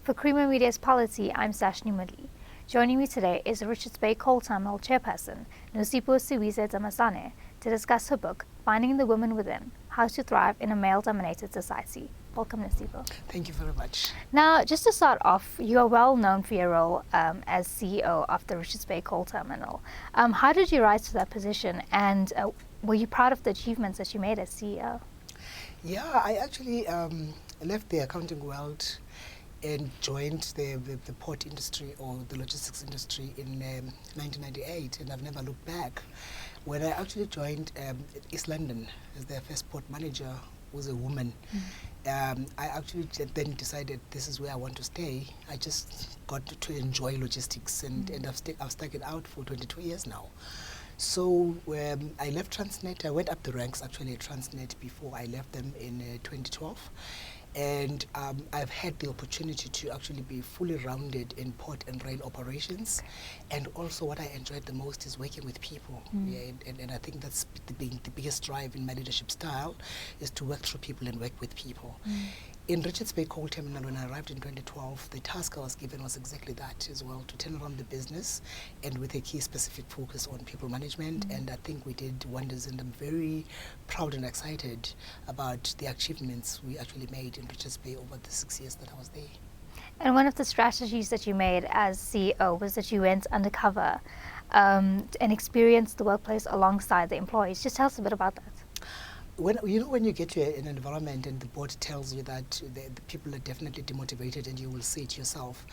For Creamer Media's Policy, I'm Sashni Mali. Joining me today is Richards Bay Coal Terminal Chairperson, Nosipho Siwisa-Damasane, to discuss her book, Finding the Woman Within, How to Thrive in a Male-Dominated Society. Welcome, Nosipho. Thank you very much. Now, just to start off, you are well known for your role as CEO of the Richards Bay Coal Terminal. How did you rise to that position, and were you proud of the achievements that you made as CEO? Yeah, I actually left the accounting world and joined the port industry or the logistics industry in 1998, and I've never looked back. When I actually joined East London as their first port manager, was a woman. I actually then decided this is where I want to stay. I just got to enjoy logistics, and I've stuck it out for 22 years now. So I left Transnet. I went up the ranks actually at Transnet before I left them in 2012. And I've had the opportunity to actually be fully rounded in port and rail operations. And also what I enjoyed the most is working with people. Yeah, and I think that's the biggest drive in my leadership style, is to work through people and work with people. In Richards Bay Coal Terminal, when I arrived in 2012, the task I was given was exactly that as well, to turn around the business and with a key specific focus on people management. And I think we did wonders, and I'm very proud and excited about the achievements we actually made in Richards Bay over the 6 years that I was there. And one of the strategies that you made as CEO was that you went undercover and experienced the workplace alongside the employees. Just tell us a bit about that. When you get to an environment and the board tells you that the people are definitely demotivated and you will see it yourself,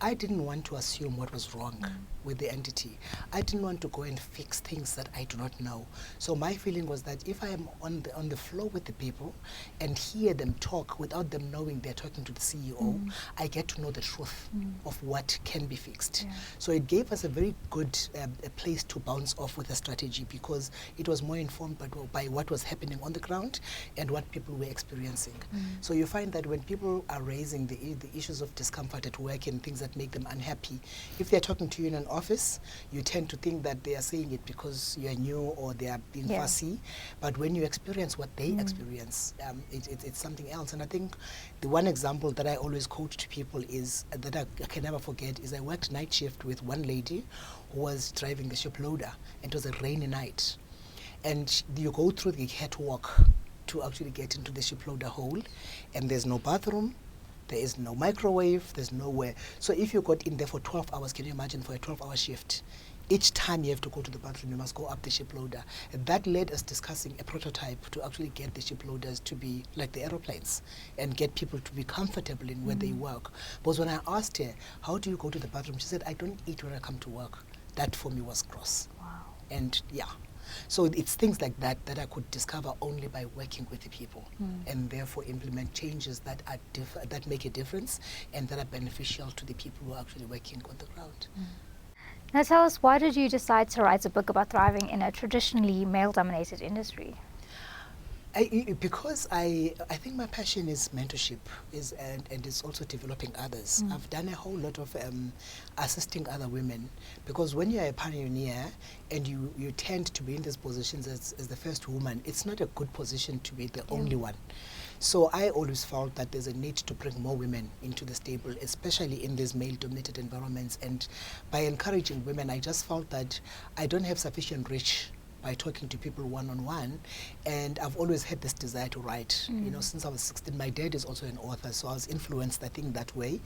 I didn't want to assume what was wrong with the entity. I didn't want to go and fix things that I do not know. So my feeling was that if I am on the floor with the people and hear them talk without them knowing they're talking to the CEO, I get to know the truth of what can be fixed. Yeah. So it gave us a very good a place to bounce off with a strategy, because it was more informed by what was happening on the ground and what people were experiencing. So you find that when people are raising the issues of discomfort at work and things that make them unhappy, if they're talking to you in an office, you tend to think that they are saying it because you're new or they are being fussy. But when you experience what they experience, it's something else. And I think the one example that I always quote to people is that I can never forget is I worked night shift with one lady who was driving the ship loader, and it was a rainy night. And you go through the catwalk to actually get into the ship loader hole, and there's no bathroom, there is no microwave, there's nowhere. So if you got in there for 12 hours, can you imagine, for a 12-hour shift? Each time you have to go to the bathroom, you must go up the ship loader. And that led us discussing a prototype to actually get the ship loaders to be like the aeroplanes and get people to be comfortable in where they work. Because when I asked her, how do you go to the bathroom? She said, I don't eat when I come to work. That for me was gross. Wow. And yeah. So it's things like that that I could discover only by working with the people, and therefore implement changes that are that make a difference and that are beneficial to the people who are actually working on the ground. Now tell us, why did you decide to write a book about thriving in a traditionally male-dominated industry? Because I think my passion is mentorship, and it's also developing others. I've done a whole lot of assisting other women, because when you're a pioneer and you tend to be in these positions as the first woman, it's not a good position to be the only one. So I always felt that there's a need to bring more women into the stable, especially in these male-dominated environments. And by encouraging women, I just felt that I don't have sufficient reach by talking to people one-on-one, and I've always had this desire to write. You know, since I was 16, my dad is also an author, so I was influenced, I think, that way.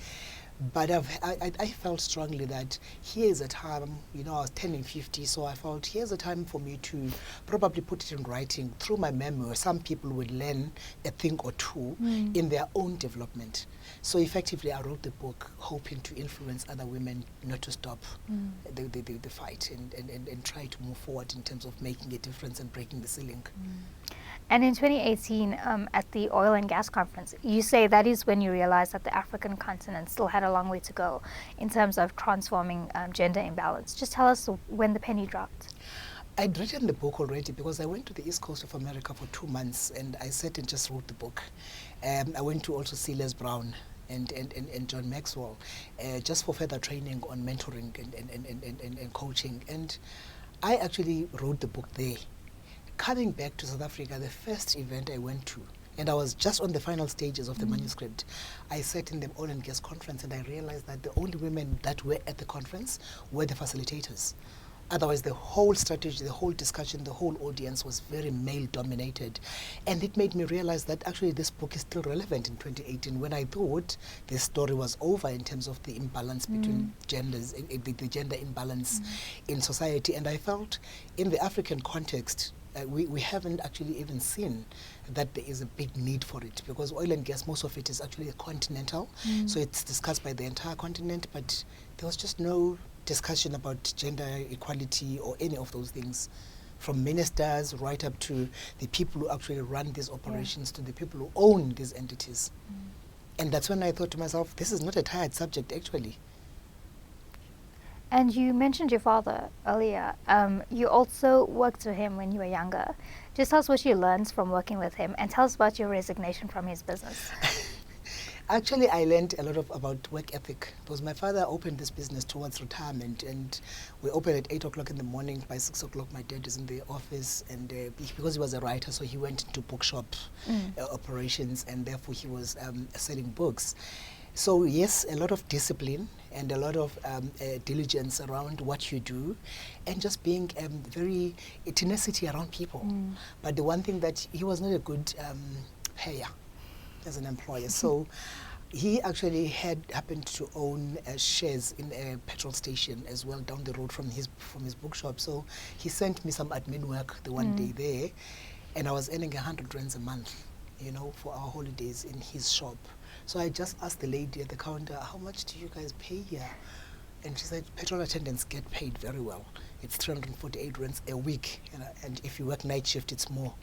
But I felt strongly that here's a time, you know, I was turning 50, so I felt here's a time for me to probably put it in writing through my memoir. Some people would learn a thing or two in their own development. So effectively, I wrote the book hoping to influence other women not to stop the fight and try to move forward in terms of making a difference and breaking the ceiling. And in 2018, at the Oil and Gas Conference, you say that is when you realized that the African continent still had a long way to go in terms of transforming gender imbalance. Just tell us when the penny dropped. I'd written the book already, because I went to the East Coast of America for 2 months, and I sat and just wrote the book. I went to also see Les Brown and John Maxwell, just for further training on mentoring and coaching. And I actually wrote the book there. Coming back to South Africa, the first event I went to, And I was just on the final stages of the manuscript. I sat in the oil and gas conference, and I realized that the only women that were at the conference were the facilitators. Otherwise, the whole strategy, the whole discussion, the whole audience was very male-dominated. And it made me realize that actually this book is still relevant in 2018, when I thought this story was over in terms of the imbalance between genders, the gender imbalance in society. And I felt in the African context, we haven't actually even seen that there is a big need for it, because oil and gas, most of it is actually continental. So it's discussed by the entire continent, but there was just no discussion about gender equality or any of those things, from ministers right up to the people who actually run these operations, to the people who own these entities. And that's when I thought to myself, this is not a tired subject actually. And you mentioned your father earlier. You also worked with him when you were younger. Just tell us what you learned from working with him, and tell us about your resignation from his business. Actually, I learned a lot about work ethic, because my father opened this business towards retirement, and we opened at 8 o'clock in the morning. By 6 o'clock, my dad is in the office, and because he was a writer, so he went into bookshop operations, and therefore he was selling books. So yes, a lot of discipline and a lot of diligence around what you do, and just being very tenacity around people. But the one thing that he was not a good payer as an employer. So he actually happened to own shares in a petrol station as well down the road from his bookshop. So he sent me some admin work the one day there, and I was earning 100 rands a month, you know, for our holidays in his shop. So I just asked the lady at the counter, how much do you guys pay here? And she said, petrol attendants get paid very well. It's 348 rands a week, and if you work night shift, it's more.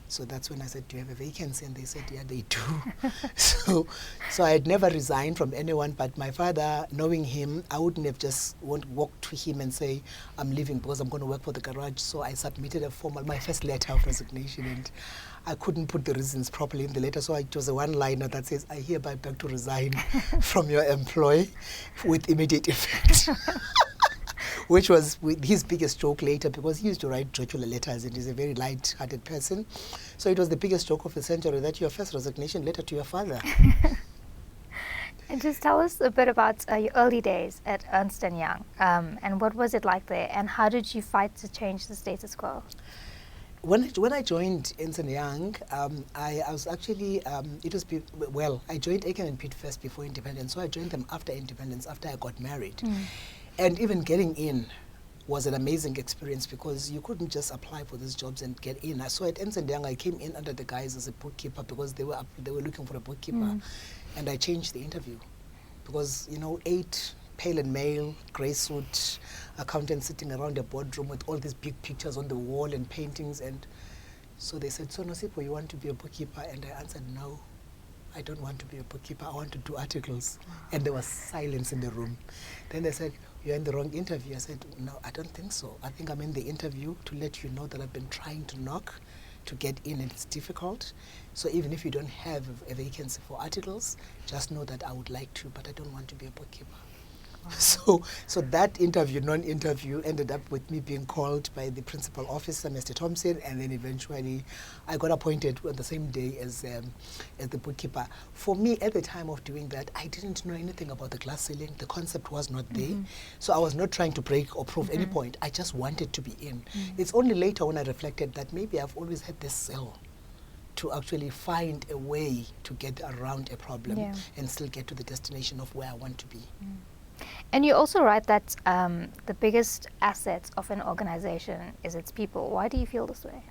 So that's when I said, do you have a vacancy? And they said, yeah, they do. So I had never resigned from anyone, but my father, knowing him, I wouldn't have just walked to him and say, I'm leaving because I'm going to work for the garage. So I submitted my first letter of resignation, and I couldn't put the reasons properly in the letter. So it was a one-liner that says, I hereby beg to resign from your employ with immediate effect. Which was his biggest joke later, because he used to write jocular letters, and he's a very light-hearted person. So it was the biggest joke of the century, that your first resignation letter to your father. And just tell us a bit about your early days at Ernst & Young, and what was it like there, and how did you fight to change the status quo? When I joined Ernst & Young, I was actually, I joined Aiken and Pitt first before independence, so I joined them after independence, after I got married. And even getting in was an amazing experience, because you couldn't just apply for these jobs and get in. So at Ernst & Young, I came in under the guise as a bookkeeper, because they were looking for a bookkeeper. And I changed the interview, because, 8 pale and male, grey suit accountants sitting around a boardroom with all these big pictures on the wall and paintings. And so they said, so Nosipho, you want to be a bookkeeper? And I answered, no, I don't want to be a bookkeeper. I want to do articles. And there was silence in the room. Then they said, you're in the wrong interview. I said, no, I don't think so. I think I'm in the interview to let you know that I've been trying to knock to get in, and it's difficult. So even if you don't have a vacancy for articles, just know that I would like to, but I don't want to be a bookkeeper. So that non-interview ended up with me being called by the principal officer, Mr. Thompson, and then eventually I got appointed on the same day as the bookkeeper. For me, at the time of doing that, I didn't know anything about the glass ceiling. The concept was not there. So I was not trying to break or prove any point. I just wanted to be in. It's only later when I reflected that maybe I've always had this cell to actually find a way to get around a problem and still get to the destination of where I want to be. And you also write that the biggest asset of an organization is its people. Why do you feel this way?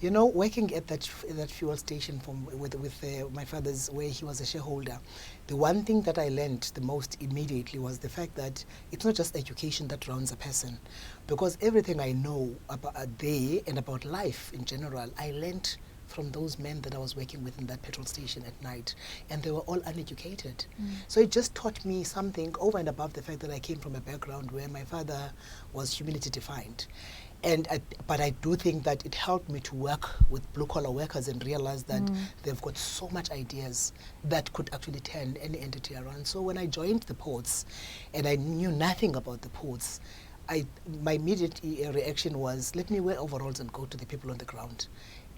Working at that fuel station with my father's, where he was a shareholder, the one thing that I learned the most immediately was the fact that it's not just education that rounds a person, because everything I know about there and about life in general, I learned from those men that I was working with in that petrol station at night, and they were all uneducated. So it just taught me something over and above the fact that I came from a background where my father was humility defined. But I do think that it helped me to work with blue-collar workers and realize that they've got so much ideas that could actually turn any entity around. So when I joined the ports, and I knew nothing about the ports, my immediate reaction was, let me wear overalls and go to the people on the ground.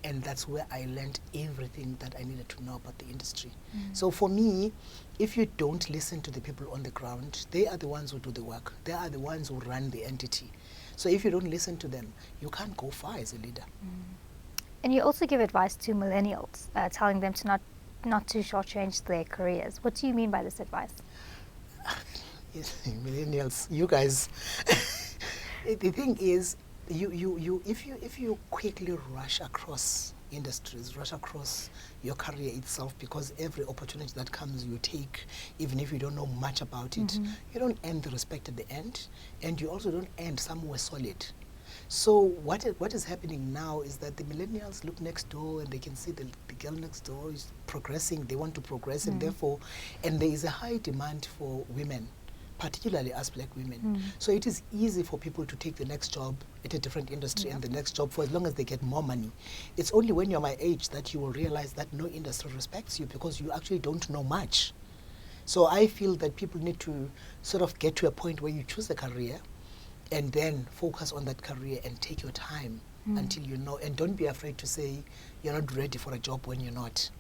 And that's where I learned everything that I needed to know about the industry. So for me, if you don't listen to the people on the ground, they are the ones who do the work. They are the ones who run the entity. So if you don't listen to them, you can't go far as a leader. And you also give advice to millennials, telling them to not to shortchange their careers. What do you mean by this advice? Yes, millennials, you guys. The thing is, if you quickly rush across industries, rush across your career itself, because every opportunity that comes you take, even if you don't know much about it, you don't earn the respect at the end, and you also don't end somewhere solid. So what is happening now is that the millennials look next door and they can see the girl next door is progressing, they want to progress, and therefore, and there is a high demand for women, particularly as black women. So it is easy for people to take the next job at a different industry and the next job for as long as they get more money. It's only when you're my age that you will realize that no industry respects you because you actually don't know much. So I feel that people need to sort of get to a point where you choose a career and then focus on that career and take your time until you know, and don't be afraid to say you're not ready for a job when you're not.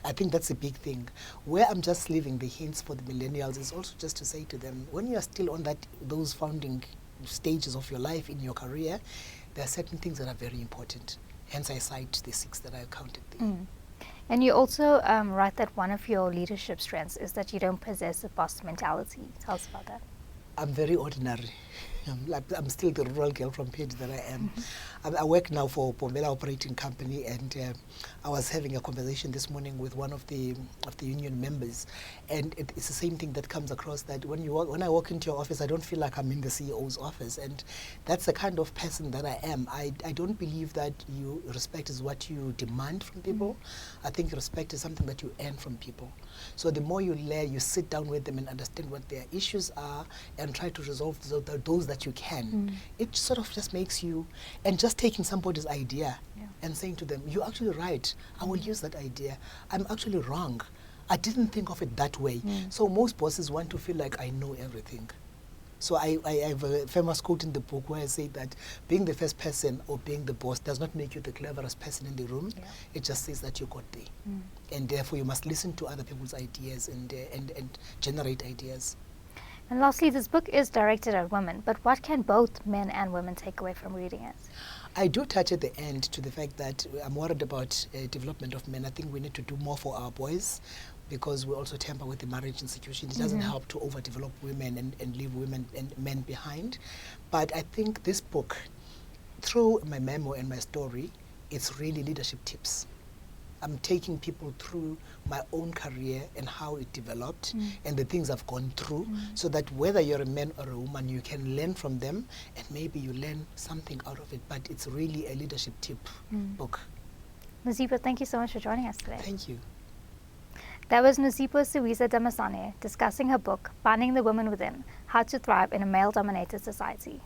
I think that's a big thing. Where I'm just leaving the hints for the millennials is also just to say to them, when you're still on those founding stages of your life in your career, there are certain things that are very important. Hence I cite the 6 that I counted there. And you also write that one of your leadership strengths is that you don't possess a boss mentality. Tell us about that. I'm very ordinary. I'm still the rural girl from Pedi that I am. I work now for Pomela Operating Company, and I was having a conversation this morning with one of the union members, and it's the same thing that comes across, that when I walk into your office, I don't feel like I'm in the CEO's office, and that's the kind of person that I am. I don't believe that respect is what you demand from people. I think respect is something that you earn from people. So the more you sit down with them and understand what their issues are and try to resolve those that you can, it sort of just makes you, and just taking somebody's idea and saying to them, you're actually right, I will use that idea. I'm actually wrong. I didn't think of it that way. So most bosses want to feel like I know everything. So I have a famous quote in the book where I say that being the first person or being the boss does not make you the cleverest person in the room. It just says that you got there. And therefore you must listen to other people's ideas and generate ideas. And lastly, this book is directed at women, but what can both men and women take away from reading it? I do touch at the end to the fact that I'm worried about development of men. I think we need to do more for our boys, because we also tamper with the marriage institution. It doesn't help to overdevelop women and leave women and men behind. But I think this book, through my memo and my story, it's really leadership tips. I'm taking people through my own career and how it developed and the things I've gone through, so that whether you're a man or a woman, you can learn from them and maybe you learn something out of it. But it's really a leadership tip book. Nosipho, thank you so much for joining us today. Thank you. That was Nosipho Siwisa-Damasane discussing her book, Finding the Woman Within, How to Thrive in a Male-Dominated Society.